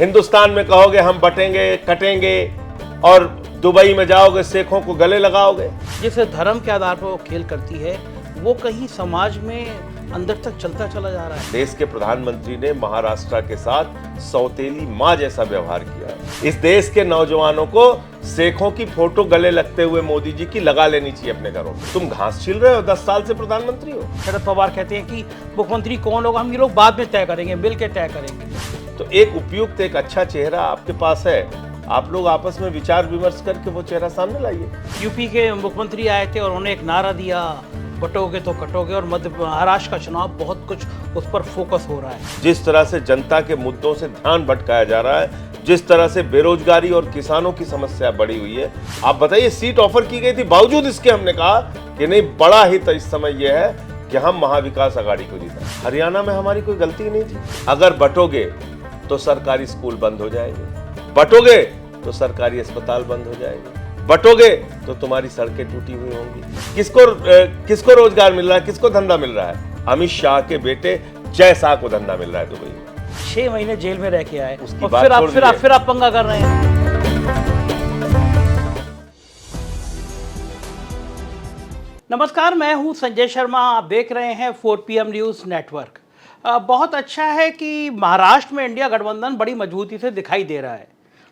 हिंदुस्तान में कहोगे हम बटेंगे कटेंगे और दुबई में जाओगे शेखों को गले लगाओगे। जिस धर्म के आधार पर वो खेल करती है वो कहीं समाज में अंदर तक चलता चला जा रहा है। देश के प्रधानमंत्री ने महाराष्ट्र के साथ सौतेली माँ जैसा व्यवहार किया है। इस देश के नौजवानों को शेखों की फोटो गले लगते हुए मोदी जी की लगा लेनी चाहिए अपने घरों में। तुम घास छील रहे हो, 10 साल से प्रधानमंत्री हो। शरद पवार कहते हैं कि मुख्यमंत्री कौन होगा हम ये लोग बाद में तय करेंगे, मिल के तय करेंगे। तो एक उपयुक्त एक अच्छा चेहरा आपके पास है, आप लोग आपस में विचार विमर्श करके वो चेहरा सामने लाइए। यूपी के मुख्यमंत्री आए थे और उन्होंने एक नारा दिया, बटोगे तो कटोगे, और मध्य महाराष्ट्र का चुनाव बहुत कुछ उस पर फोकस हो रहा है। जिस तरह से जनता के मुद्दों से ध्यान भटकाया जा रहा है, जिस तरह से बेरोजगारी और किसानों की समस्या बढ़ी हुई है, आप बताइए सीट ऑफर की गई थी, बावजूद इसके हमने कहा कि नहीं, बड़ा हित इस समय यह है कि हम महाविकास आघाड़ी को जीता। हरियाणा में हमारी कोई गलती नहीं थी। अगर बटोगे तो सरकारी स्कूल बंद हो जाएंगे, बटोगे तो सरकारी अस्पताल बंद हो जाएंगे, बटोगे तो तुम्हारी सड़कें टूटी हुई होंगी। किसको रोजगार मिल रहा है, किसको धंधा मिल रहा है? अमित शाह के बेटे जय शाह को धंधा मिल रहा है दुबई में। 6 महीने जेल में रह के आए उसकी और बात फिर आप पंगा कर रहे हैं। नमस्कार, मैं हूं संजय शर्मा, आप देख रहे हैं 4 PM न्यूज़ नेटवर्क। बहुत अच्छा है कि महाराष्ट्र में इंडिया गठबंधन बड़ी मजबूती से दिखाई दे रहा है।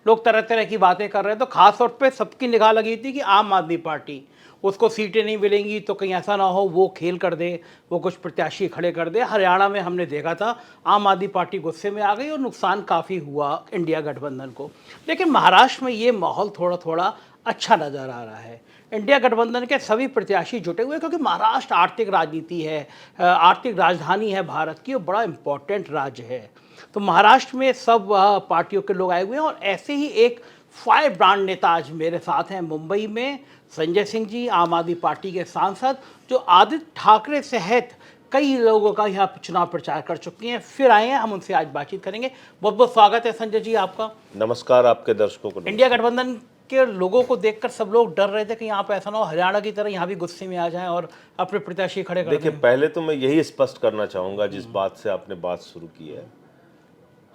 लोग तरह तरह की बातें कर रहे हैं, तो खास तौर पे सबकी निगाह लगी थी कि आम आदमी पार्टी, उसको सीटें नहीं मिलेंगी तो कहीं ऐसा ना हो वो खेल कर दे, वो कुछ प्रत्याशी खड़े कर दे। हरियाणा में हमने देखा था आम आदमी पार्टी गुस्से में आ गई और नुकसान काफ़ी हुआ इंडिया गठबंधन को। लेकिन महाराष्ट्र में ये माहौल थोड़ा थोड़ा अच्छा नज़र आ रहा है। इंडिया गठबंधन के सभी प्रत्याशी जुटे हुए, क्योंकि महाराष्ट्र आर्थिक राजनीति है, आर्थिक राजधानी है भारत की, और बड़ा इम्पोर्टेंट राज्य है। तो महाराष्ट्र में सब पार्टियों के लोग आए हुए हैं और ऐसे ही एक फायर ब्रांड नेता आज मेरे साथ हैं मुंबई में, संजय सिंह जी, आम आदमी पार्टी के सांसद, जो आदित्य ठाकरे सहित कई लोगों का यहाँ चुनाव प्रचार कर चुके हैं, फिर आए हैं। हम उनसे आज बातचीत करेंगे। बहुत बहुत स्वागत है संजय जी आपका। नमस्कार आपके दर्शकों को। इंडिया गठबंधन के लोगों को देखकर सब लोग डर रहे थे कि यहाँ पे ऐसा ना हो हरियाणा की तरह यहाँ भी गुस्से में आ जाएं और अपने प्रत्याशी खड़े कर दें। देखिए, पहले तो मैं यही स्पष्ट करना चाहूंगा, जिस बात से आपने बात शुरू की है,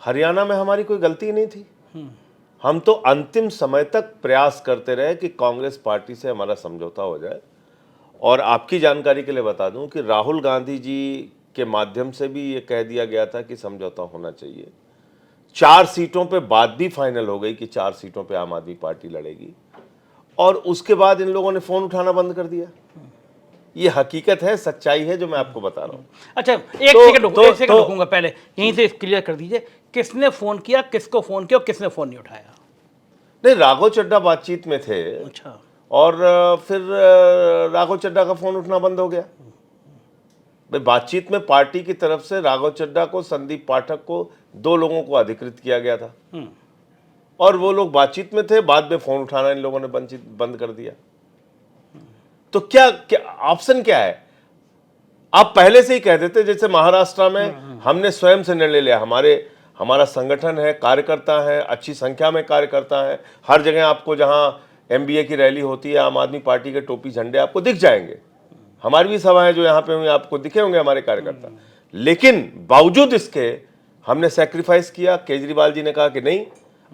हरियाणा में हमारी कोई गलती नहीं थी। हम तो अंतिम समय तक प्रयास करते रहे कि कांग्रेस पार्टी से हमारा समझौता हो जाए। और आपकी जानकारी के लिए बता दूं कि राहुल गांधी जी के माध्यम से भी ये कह दिया गया था कि समझौता होना चाहिए। 4 सीटों पे बात भी फाइनल हो गई कि 4 सीटों पे आम आदमी पार्टी लड़ेगी, और उसके बाद इन लोगों ने फोन उठाना बंद कर दिया। ये हकीकत है, सच्चाई है जो मैं आपको बता रहा हूँ। अच्छा, एक सेकंड रुकूंगा, पहले यहीं से क्लियर कर दीजिए, किसने फोन किया, किसको फोन किया और किसने फोन नहीं उठाया? नहीं, राघव चड्ढा बातचीत में थे। अच्छा। और फिर राघव चड्ढा का फोन उठना बंद हो गया। भाई, बातचीत में पार्टी की तरफ से राघव चड्ढा को, संदीप पाठक को, 2 लोगों को अधिकृत किया गया था और वो लोग बातचीत में थे। बाद में फोन उठाना इन लोगों ने बंद कर दिया। तो क्या ऑप्शन क्या है? आप पहले से ही कह देते, जैसे महाराष्ट्र में हमने स्वयं से निर्णय लिया, हमारा संगठन है, कार्यकर्ता है, अच्छी संख्या में कार्यकर्ता है। हर जगह आपको जहां MBA की रैली होती है, आम आदमी पार्टी के टोपी झंडे आपको दिख जाएंगे। हमारी भी सभाएं जो यहाँ पे हुई आपको दिखे होंगे हमारे कार्यकर्ता। लेकिन बावजूद इसके हमने सैक्रिफाइस किया। केजरीवाल जी ने कहा कि नहीं,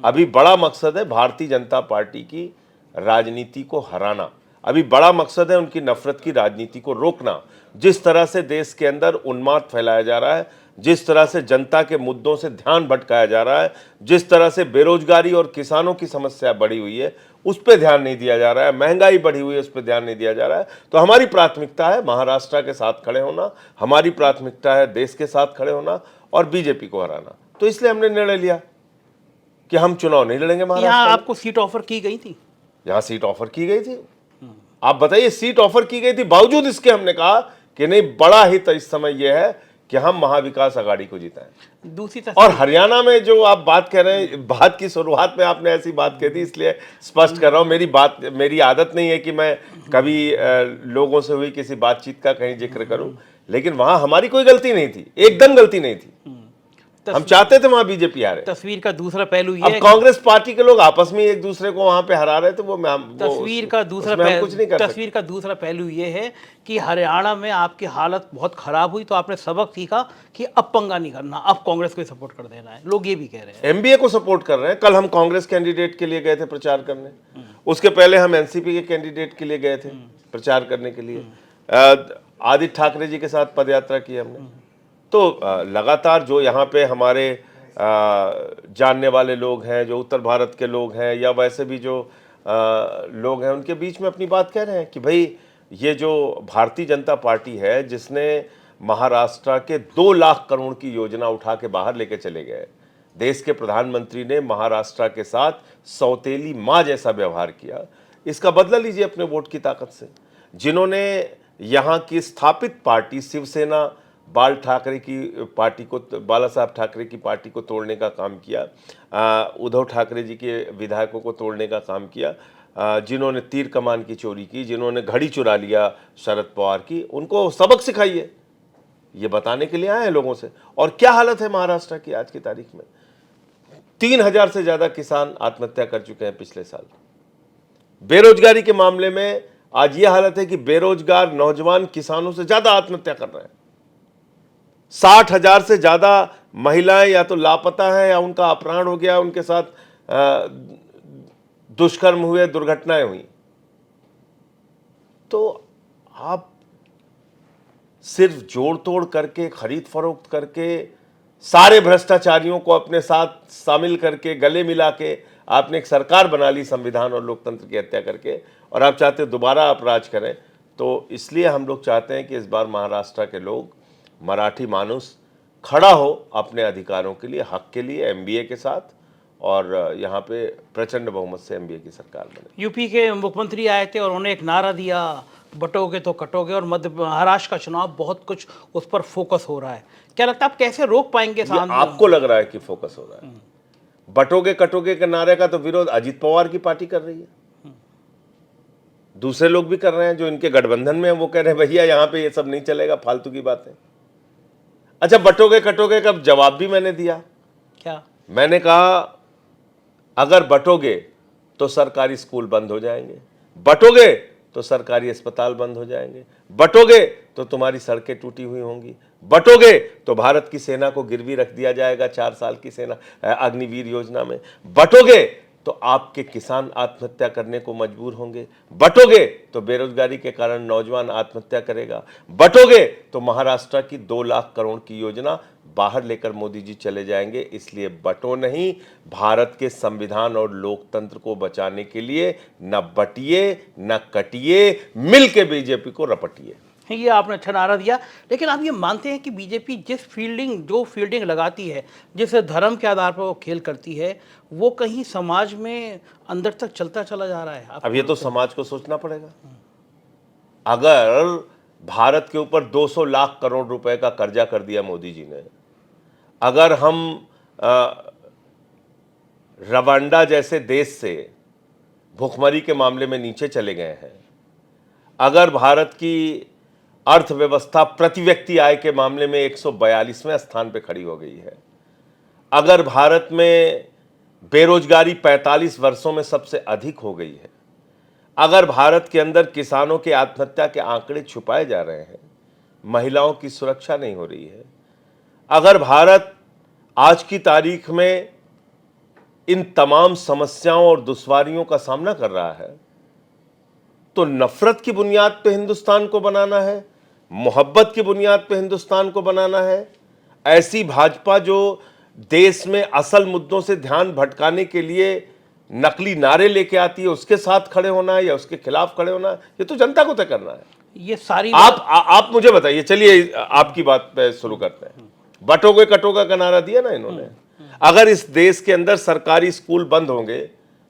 अभी बड़ा मकसद है भारतीय जनता पार्टी की राजनीति को हराना, अभी बड़ा मकसद है उनकी नफरत की राजनीति को रोकना। जिस तरह से देश के अंदर उन्माद फैलाया जा रहा है, जिस तरह से जनता के मुद्दों से ध्यान भटकाया जा रहा है, जिस तरह से बेरोजगारी और किसानों की समस्या बढ़ी हुई है, उस पर ध्यान नहीं दिया जा रहा है, महंगाई बढ़ी हुई है, उस पर ध्यान नहीं दिया जा रहा है। तो हमारी प्राथमिकता है महाराष्ट्र के साथ खड़े होना, हमारी प्राथमिकता है देश के साथ खड़े होना और बीजेपी को हराना। तो इसलिए हमने निर्णय लिया कि हम चुनाव नहीं लड़ेंगे महाराष्ट्र। यहाँ आपको सीट ऑफर की गई थी? यहाँ सीट ऑफर की गई थी। आप बताइए, सीट ऑफर की गई थी, बावजूद इसके हमने कहा कि नहीं, बड़ा हित इस समय यह है कि हम महाविकास आघाड़ी को जिताएं। दूसरी और हरियाणा में जो आप बात कह रहे हैं, बात की शुरुआत में आपने ऐसी बात कही थी, इसलिए स्पष्ट कर रहा हूं। मेरी आदत नहीं है कि मैं कभी लोगों से हुई किसी बातचीत का कहीं जिक्र करूं, लेकिन वहां हमारी कोई गलती नहीं थी, एकदम गलती नहीं थी। हम चाहते थे वहां बीजेपी हारे। तस्वीर का दूसरा पहलू ये अब है कांग्रेस पार्टी के लोग आपस में एक दूसरे को वहां पे हरा रहे थे, वो तस्वीर का दूसरा उसमें हम कुछ नहीं कर तस्वीर का दूसरा पहलू ये है कि हरियाणा में आपकी हालत बहुत खराब हुई तो आपने सबक सीखा कि अब पंगा नहीं करना, अब कांग्रेस को सपोर्ट कर देना है। लोग ये भी कह रहे हैं। एमबीए को सपोर्ट कर रहे हैं। कल हम कांग्रेस कैंडिडेट के लिए गए थे प्रचार करने, उसके पहले हम एनसीपी के कैंडिडेट के लिए गए थे प्रचार करने के लिए। आदित्य ठाकरे जी के साथ पदयात्रा की हमने। तो लगातार जो यहाँ पे हमारे जानने वाले लोग हैं, जो उत्तर भारत के लोग हैं या वैसे भी जो लोग हैं, उनके बीच में अपनी बात कह रहे हैं कि भाई ये जो भारतीय जनता पार्टी है, जिसने महाराष्ट्र के 2 लाख करोड़ की योजना उठा के बाहर लेके चले गए, देश के प्रधानमंत्री ने महाराष्ट्र के साथ सौतेली माँ जैसा व्यवहार किया, इसका बदला लीजिए अपने वोट की ताकत से। जिन्होंने यहाँ की स्थापित पार्टी शिवसेना बाल ठाकरे की पार्टी को, बाला साहब ठाकरे की पार्टी को तोड़ने का काम किया, उद्धव ठाकरे जी के विधायकों को तोड़ने का काम किया, जिन्होंने तीर कमान की चोरी की, जिन्होंने घड़ी चुरा लिया शरद पवार की, उनको सबक सिखाइए, ये बताने के लिए आए हैं लोगों से। और क्या हालत है महाराष्ट्र की आज की तारीख में? 3000 से ज्यादा किसान आत्महत्या कर चुके हैं पिछले साल। बेरोजगारी के मामले में आज ये हालत है कि बेरोजगार नौजवान किसानों से ज्यादा आत्महत्या कर रहे हैं। 60,000 से ज्यादा महिलाएं या तो लापता हैं या उनका अपहरण हो गया, उनके साथ दुष्कर्म हुए, दुर्घटनाएं हुई। तो आप सिर्फ जोड़ तोड़ करके, खरीद फरोख्त करके, सारे भ्रष्टाचारियों को अपने साथ शामिल करके, गले मिला के आपने एक सरकार बना ली संविधान और लोकतंत्र की हत्या करके, और आप चाहते दोबारा आप राज करें। तो इसलिए हम लोग चाहते हैं कि इस बार महाराष्ट्र के लोग, मराठी मानुस खड़ा हो अपने अधिकारों के लिए, हक के लिए, एमबीए के साथ, और यहाँ पे प्रचंड बहुमत से एमबीए की सरकार बने। यूपी के मुख्यमंत्री आए थे और उन्होंने एक नारा दिया, बटोगे तो कटोगे, और मध्य महाराष्ट्र का चुनाव बहुत कुछ उस पर फोकस हो रहा है। क्या लगता है आप कैसे रोक पाएंगे? आपको लग रहा है कि फोकस हो रहा है? बटोगे कटोगे के नारे का तो विरोध अजित पवार की पार्टी कर रही है, दूसरे लोग भी कर रहे हैं जो इनके गठबंधन में हैं, वो कह रहे हैं भैया यहाँ पे ये सब नहीं चलेगा, फालतू की बातें। अच्छा, बटोगे कटोगे का जवाब भी मैंने दिया। क्या? मैंने कहा अगर बटोगे तो सरकारी स्कूल बंद हो जाएंगे, बटोगे तो सरकारी अस्पताल बंद हो जाएंगे, बटोगे तो तुम्हारी सड़कें टूटी हुई होंगी, बटोगे तो भारत की सेना को गिरवी रख दिया जाएगा 4 साल की सेना अग्निवीर योजना में, बटोगे तो आपके किसान आत्महत्या करने को मजबूर होंगे, बटोगे तो बेरोजगारी के कारण नौजवान आत्महत्या करेगा, बटोगे तो महाराष्ट्र की 2 लाख करोड़ की योजना बाहर लेकर मोदी जी चले जाएंगे। इसलिए बटो नहीं, भारत के संविधान और लोकतंत्र को बचाने के लिए न बटिए न कटिए, मिल के बीजेपी को रपटिए। ये आपने अच्छा नारा दिया, लेकिन आप ये मानते हैं कि बीजेपी जो फील्डिंग लगाती है, जिस धर्म के आधार पर वो खेल करती है, वो कहीं समाज में अंदर तक चलता चला जा रहा है? अब ये तो समाज को सोचना पड़ेगा। अगर भारत के ऊपर 200 लाख करोड़ रुपए का कर्जा कर दिया मोदी जी ने, अगर हम रवांडा जैसे देश से भुखमरी के मामले में नीचे चले गए हैं, अगर भारत की अर्थव्यवस्था प्रति व्यक्ति आय के मामले में 142वें स्थान पे खड़ी हो गई है, अगर भारत में बेरोजगारी 45 वर्षों में सबसे अधिक हो गई है, अगर भारत के अंदर किसानों के आत्महत्या के आंकड़े छुपाए जा रहे हैं, महिलाओं की सुरक्षा नहीं हो रही है, अगर भारत आज की तारीख में इन तमाम समस्याओं और दुश्वारियों का सामना कर रहा है, तो नफरत की बुनियाद पे हिंदुस्तान को बनाना है, मोहब्बत की बुनियाद पे हिंदुस्तान को बनाना है। ऐसी भाजपा जो देश में असल मुद्दों से ध्यान भटकाने के लिए नकली नारे लेके आती है, उसके साथ खड़े होना है या उसके खिलाफ खड़े होना है, ये तो जनता को तय करना है। ये सारी आप मुझे बताइए, चलिए आपकी बात पे शुरू करते हैं। बटोगे कटोगा का नारा दिया ना इन्होंने, अगर इस देश के अंदर सरकारी स्कूल बंद होंगे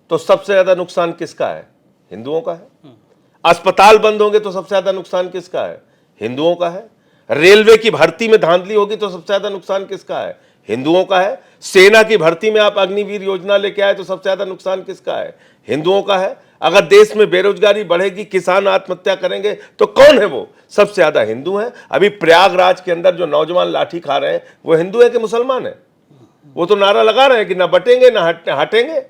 तो सबसे ज्यादा नुकसान किसका है? हिंदुओं का है। अस्पताल बंद होंगे तो सबसे ज्यादा नुकसान किसका है? हिंदुओं का है। रेलवे की भर्ती में धांधली होगी तो सबसे ज्यादा नुकसान किसका है? हिंदुओं का है। सेना की भर्ती में आप अग्निवीर योजना लेके आए तो सबसे ज्यादा नुकसान किसका है? हिंदुओं का है। अगर देश में बेरोजगारी बढ़ेगी, किसान आत्महत्या करेंगे, तो कौन है वो? सबसे ज्यादा हिंदू हैं। अभी प्रयागराज के अंदर जो नौजवान लाठी खा रहे हैं वो हिंदू है कि मुसलमान है? वो तो नारा लगा रहे हैं कि ना बटेंगे ना हटेंगे,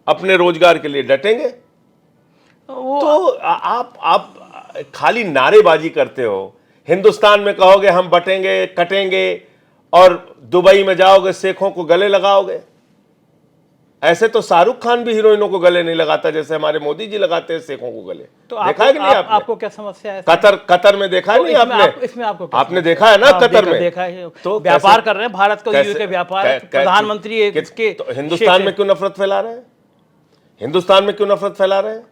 अपने रोजगार के लिए डटेंगे। तो आप खाली नारेबाजी करते हो। हिंदुस्तान में कहोगे हम बटेंगे कटेंगे, और दुबई में जाओगे शेखों को गले लगाओगे। ऐसे तो शाहरुख खान भी हीरोइनों को गले नहीं लगाता जैसे हमारे मोदी जी लगाते हैं शेखों को गले। तो देखा है कि नहीं आपने? आपको क्या समस्या है? कतर में देखा है तो नहीं आपने? इसमें आपको क्या आपने देखा है ना कतर में? देखा है, तो व्यापार कर रहे हैं, भारत को यूएई के व्यापार, प्रधानमंत्री इसके तो हिंदुस्तान में क्यों नफरत फैला रहे हैं? हिंदुस्तान में क्यों नफरत फैला रहे हैं?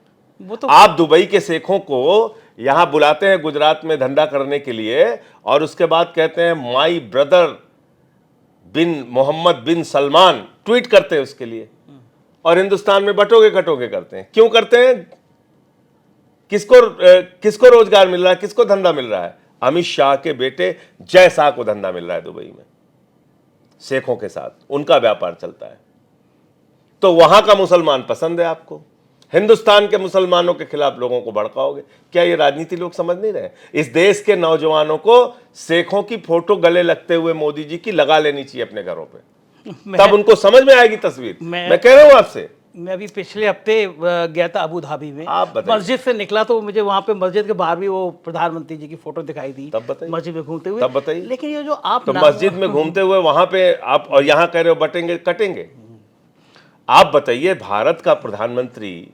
वो तो आप दुबई के शेखों को यहां बुलाते हैं गुजरात में धंधा करने के लिए, और उसके बाद कहते हैं my brother bin Mohammed bin Salman, tweet करते हैं उसके लिए, और हिंदुस्तान में बटोगे कटोगे करते हैं। क्यों करते हैं? किसको रोजगार मिल रहा है, किसको धंधा मिल रहा है? अमित शाह के बेटे जय शाह को धंधा मिल रहा है दुबई में, शेखों के साथ उनका व्यापार चलता है। तो वहां का मुसलमान पसंद है आपको, हिंदुस्तान के मुसलमानों के खिलाफ लोगों को भड़काओगे। क्या ये राजनीति लोग समझ नहीं रहे? इस देश के नौजवानों को शेखों की फोटो गले लगते हुए मोदी जी की लगा लेनी चाहिए अपने घरों पे, तब उनको समझ में आएगी तस्वीर। मैं कह रहा हूं आपसे। मैं अभी पिछले हफ्ते गया था अबू धाबी में, आप बताइए। मस्जिद से निकला तो मुझे वहां पे मस्जिद के बाहर भी वो प्रधानमंत्री जी की फोटो दिखाई दी, तब बताइए। मस्जिद में घूमते हुए। तब बताइए। लेकिन ये जो आप तो मस्जिद में घूमते हुए वहां पे आप, और यहां कह रहे हो बटेंगे कटेंगे। आप बताइए, भारत का प्रधानमंत्री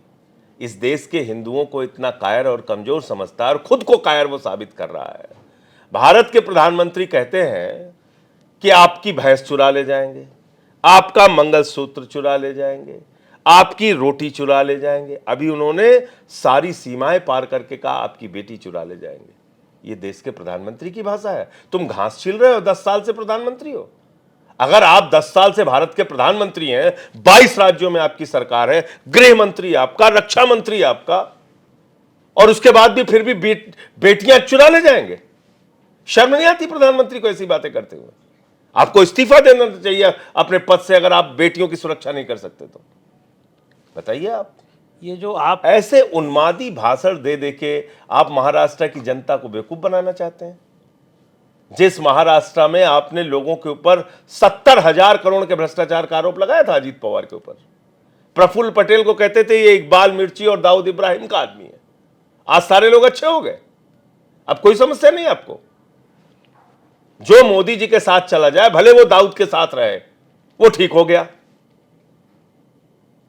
इस देश के हिंदुओं को इतना कायर और कमजोर समझता है, और खुद को कायर वो साबित कर रहा है। भारत के प्रधानमंत्री कहते हैं कि आपकी भैंस चुरा ले जाएंगे, आपका मंगलसूत्र चुरा ले जाएंगे, आपकी रोटी चुरा ले जाएंगे। अभी उन्होंने सारी सीमाएं पार करके कहा आपकी बेटी चुरा ले जाएंगे। ये देश के प्रधानमंत्री की भाषा है। तुम घास छील रहे हो, 10 साल से प्रधानमंत्री हो। अगर आप 10 साल से भारत के प्रधानमंत्री हैं, 22 राज्यों में आपकी सरकार है, गृह मंत्री आपका, रक्षा मंत्री आपका, और उसके बाद भी फिर भी बेटियां चुरा ले जाएंगे। शर्म नहीं आती प्रधानमंत्री को ऐसी बातें करते हुए? आपको इस्तीफा देना चाहिए अपने पद से अगर आप बेटियों की सुरक्षा नहीं कर सकते तो। बताइए आप, ये जो आप ऐसे उन्मादी भाषण दे दे के आप महाराष्ट्र की जनता को बेवकूफ बनाना चाहते हैं। जिस महाराष्ट्र में आपने लोगों के ऊपर 70,000 करोड़ के भ्रष्टाचार का आरोप लगाया था अजीत पवार के ऊपर, प्रफुल्ल पटेल को कहते थे ये इकबाल मिर्ची और दाऊद इब्राहिम का आदमी है। आज सारे लोग अच्छे हो गए, अब कोई समस्या नहीं आपको। जो मोदी जी के साथ चला जाए, भले वो दाऊद के साथ रहे, वो ठीक हो गया।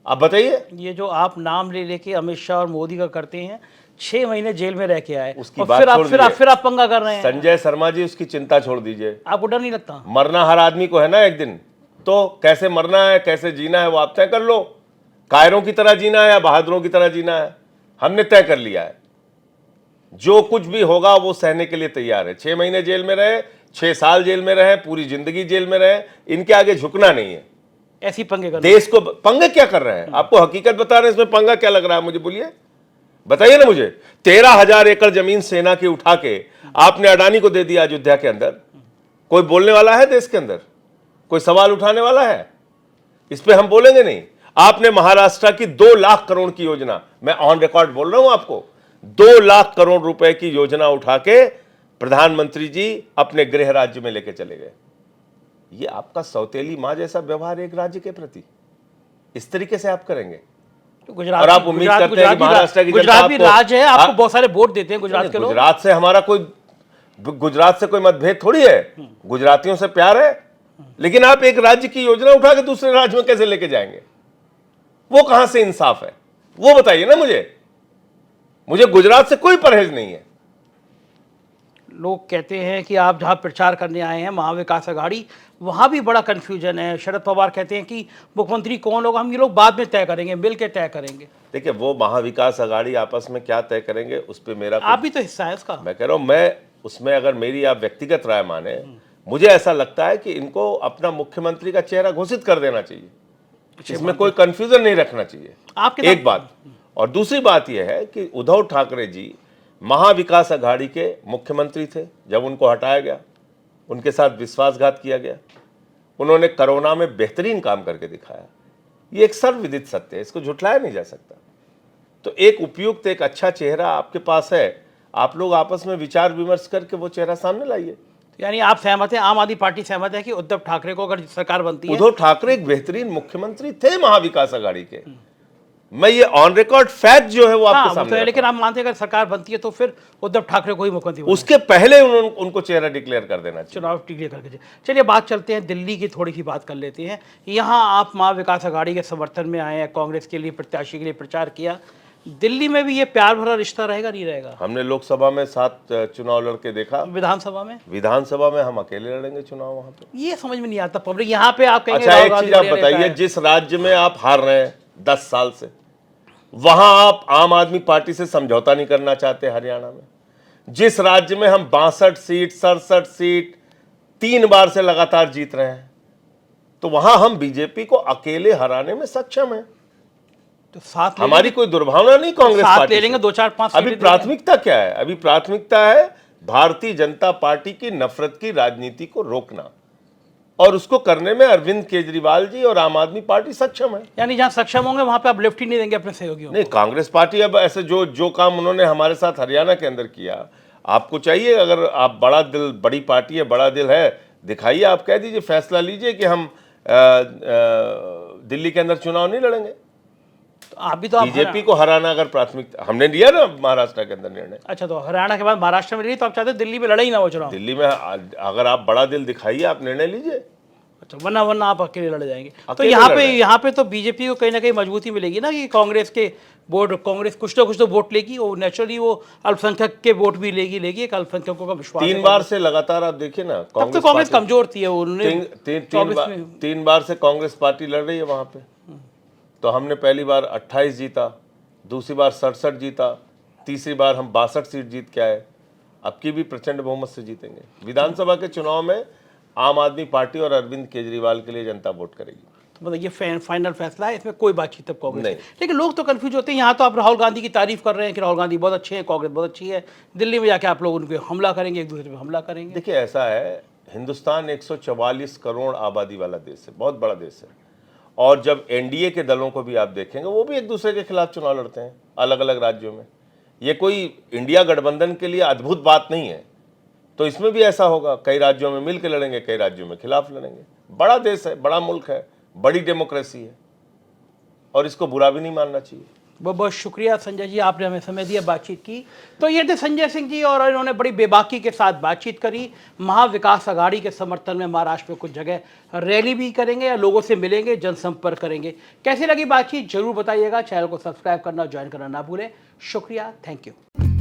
आप बताइए। ये जो आप नाम ले लेके अमित शाह और मोदी का करते हैं, 6 महीने जेल में रह के आए, उसकी और बात फिर आप पंगा कर रहे हैं। संजय शर्मा जी, उसकी चिंता छोड़ दीजिए। आपको डर नहीं लगता? मरना हर आदमी को है ना एक दिन, तो कैसे मरना है कैसे जीना है वो आप तय कर लो। कायरों की तरह जीना है या बहादुरों की तरह जीना है, हमने तय कर लिया है। जो कुछ भी होगा वो सहने के लिए तैयार है। 6 महीने जेल में रहे, 6 साल जेल में रहे, पूरी जिंदगी जेल में रहे, इनके आगे झुकना नहीं है। ऐसी पंगे कर देश को पंगे क्या कर रहे हैं? आपको हकीकत बता रहे हैं, इसमें पंगा क्या लग रहा है मुझे बोलिए, बताइए ना मुझे। 13,000 एकड़ जमीन सेना की उठा के आपने अडानी को दे दिया अयोध्या के अंदर। कोई बोलने वाला है देश के अंदर? कोई सवाल उठाने वाला है? इस पे हम बोलेंगे नहीं। आपने महाराष्ट्र की 2 लाख करोड़ की योजना, मैं ऑन रिकॉर्ड बोल रहा हूं आपको, 2 लाख करोड़ रुपए की योजना उठा के प्रधानमंत्री जी अपने गृह राज्य में लेके चले गए। ये आपका सौतेली मां जैसा व्यवहार एक राज्य के प्रति, इस तरीके से आप करेंगे? गुजरात, और आप उम्मीद करते हैं कि महाराष्ट्र की गुजरात भी राज्य है, आपको बहुत सारे वोट देते हैं गुजरात के लोग। गुजरात से हमारा गुजरात से कोई मतभेद थोड़ी है, गुजरातियों से प्यार है। लेकिन आप एक राज्य की योजना उठा के दूसरे राज्य में कैसे लेके जाएंगे? वो कहां से इंसाफ है, वो बताइए ना मुझे गुजरात से कोई परहेज नहीं है। लोग कहते हैं कि आप जहां प्रचार करने आए हैं महाविकास आघाड़ी, वहां भी बड़ा कंफ्यूजन है। शरद पवार कहते हैं कि मुख्यमंत्री कौन होगा हम ये लोग बाद में तय करेंगे, मिल के तय करेंगे। देखिए, वो महाविकास आघाड़ी आपस में क्या तय करेंगे उस पर मेरा आप भी तो हिस्सा है उसका। मैं कह रहा हूं, मैं उसमें अगर मेरी आप व्यक्तिगत राय माने, मुझे ऐसा लगता है कि इनको अपना मुख्यमंत्री का चेहरा घोषित कर देना चाहिए, इसमें कोई कंफ्यूजन नहीं रखना चाहिए। आपके एक बात, और दूसरी बात यह है कि उद्धव ठाकरे जी महाविकास आघाड़ी के मुख्यमंत्री थे जब उनको हटाया गया, उनके साथ विश्वासघात किया गया। उन्होंने कोरोना में बेहतरीन काम करके दिखाया, ये एक सर्वविदित सत्य है, इसको झुठलाया नहीं जा सकता। तो एक उपयुक्त, एक अच्छा चेहरा आपके पास है, आप लोग आपस में विचार विमर्श करके वो चेहरा सामने लाइए। यानी आप सहमत हैं, आम आदमी पार्टी सहमत है कि उद्धव ठाकरे को अगर सरकार बनती है, उद्धव ठाकरे एक बेहतरीन मुख्यमंत्री थे महाविकास आघाड़ी के। मैं ये ऑन रिकॉर्ड फैक्ट जो है वो हाँ आपके वो तो सामने है, रख लेकिन रहा आप मानते हैं अगर सरकार बनती है तो फिर उद्धव ठाकरे को ही मुख्यमंत्री हूं। बनना उसके पहले उनको चेहरा डिक्लेयर कर देना चाहिए। चुनाव टिकले करके। चलिए बात चलते हैं दिल्ली की, थोड़ी सी बात कर लेते हैं। यहाँ आप महाविकास आघाड़ी के समर्थन में आए हैं, कांग्रेस के लिए प्रत्याशी के लिए प्रचार किया। दिल्ली में भी ये प्यार भरा रिश्ता रहेगा नहीं रहेगा? हमने लोकसभा में 7 चुनाव लड़के देखा, विधानसभा में? विधानसभा में हम अकेले लड़ेंगे चुनाव वहां पे। ये समझ में नहीं आता पब्लिक। यहाँ पे आप कहेंगे अच्छा राहुल एक गांधी चीज आप बढ़िया नेता बताइए, है। जिस राज्य में आप हार रहे हैं 10 साल से, वहां आप आम आदमी पार्टी से समझौता नहीं करना चाहते। हरियाणा में जिस राज्य में हम 62 सीट 67 सीट 3 बार से लगातार जीत रहे हैं, तो वहां हम बीजेपी को अकेले हराने में सक्षम हैं। तो साथ ले हमारी कोई दुर्भावना नहीं कांग्रेस साथ पार्टी ले लेंगे, से। 2-4-5 अभी प्राथमिकता क्या है? अभी प्राथमिकता है भारतीय जनता पार्टी की नफरत की राजनीति को रोकना, और उसको करने में अरविंद केजरीवाल जी और आम आदमी पार्टी सक्षम है। यानी जहाँ सक्षम होंगे वहां पे आप लिफ्ट ही नहीं देंगे अपने सहयोगियों को। नहीं, कांग्रेस पार्टी अब ऐसे जो काम उन्होंने हमारे साथ हरियाणा के अंदर किया, आपको चाहिए, अगर आप बड़ा दिल, बड़ी पार्टी है, बड़ा दिल है, दिखाइए, आप कह दीजिए, फैसला लीजिए कि हम दिल्ली के अंदर चुनाव नहीं लड़ेंगे। तो आप भी तो आप बीजेपी को हराना अगर प्राथमिकता, हमने लिया ना महाराष्ट्र के अंदर निर्णय। अच्छा, तो हरियाणा के बाद महाराष्ट्र में रही, तो आप चाहते हैं दिल्ली में लड़े ही ना वो चुनाव? दिल्ली में अगर आप बड़ा दिल दिखाइए, आप निर्णय लीजिए। अच्छा, वरना आप अकेले लड़ जाएंगे। तो अकेले यहाँ लड़ पे जाएंगे। तो बीजेपी को कहीं ना कहीं मजबूती मिलेगी ना कि कांग्रेस के वोट, कांग्रेस कुछ ना कुछ तो वोट लेगी, और नेचुरली वो अल्पसंख्यक के वोट भी लेगी। एक अल्पसंख्यकों का विश्वास 3 बार से लगातार आप देखिए ना, तब तो कांग्रेस कमजोर थी, उन्होंने 3 बार से कांग्रेस पार्टी लड़ रही है वहां पे। तो हमने पहली बार 28 जीता, दूसरी बार 67 जीता, तीसरी बार हम 62 सीट जीत के आए। अब की भी प्रचंड बहुमत से जीतेंगे। विधानसभा के चुनाव में आम आदमी पार्टी और अरविंद केजरीवाल के लिए जनता वोट करेगी। तो मतलब ये फाइनल फैसला है, इसमें कोई बातचीत अब कांग्रेस नहीं। लेकिन लोग तो कंफ्यूज होते हैं। यहाँ तो आप राहुल गांधी की तारीफ कर रहे हैं कि राहुल गांधी बहुत अच्छे हैं, कांग्रेस बहुत अच्छी है, दिल्ली में जाके आप लोग उन पर हमला करेंगे, एक दूसरे पे हमला करेंगे। देखिए ऐसा है, हिंदुस्तान 144 करोड़ आबादी वाला देश है, बहुत बड़ा देश है। और जब एनडीए के दलों को भी आप देखेंगे, वो भी एक दूसरे के खिलाफ चुनाव लड़ते हैं अलग अलग राज्यों में। ये कोई इंडिया गठबंधन के लिए अद्भुत बात नहीं है। तो इसमें भी ऐसा होगा, कई राज्यों में मिल के लड़ेंगे, कई राज्यों में खिलाफ लड़ेंगे। बड़ा देश है, बड़ा मुल्क है, बड़ी डेमोक्रेसी है, और इसको बुरा भी नहीं मानना चाहिए। बहुत बहुत शुक्रिया संजय जी, आपने हमें समय दिया, बातचीत की। तो ये थे संजय सिंह जी, और इन्होंने बड़ी बेबाकी के साथ बातचीत करी। महाविकास आघाड़ी के समर्थन में महाराष्ट्र में कुछ जगह रैली भी करेंगे या लोगों से मिलेंगे, जनसंपर्क करेंगे। कैसी लगी बातचीत जरूर बताइएगा। चैनल को सब्सक्राइब करना, ज्वाइन करना ना भूलें। शुक्रिया, थैंक यू।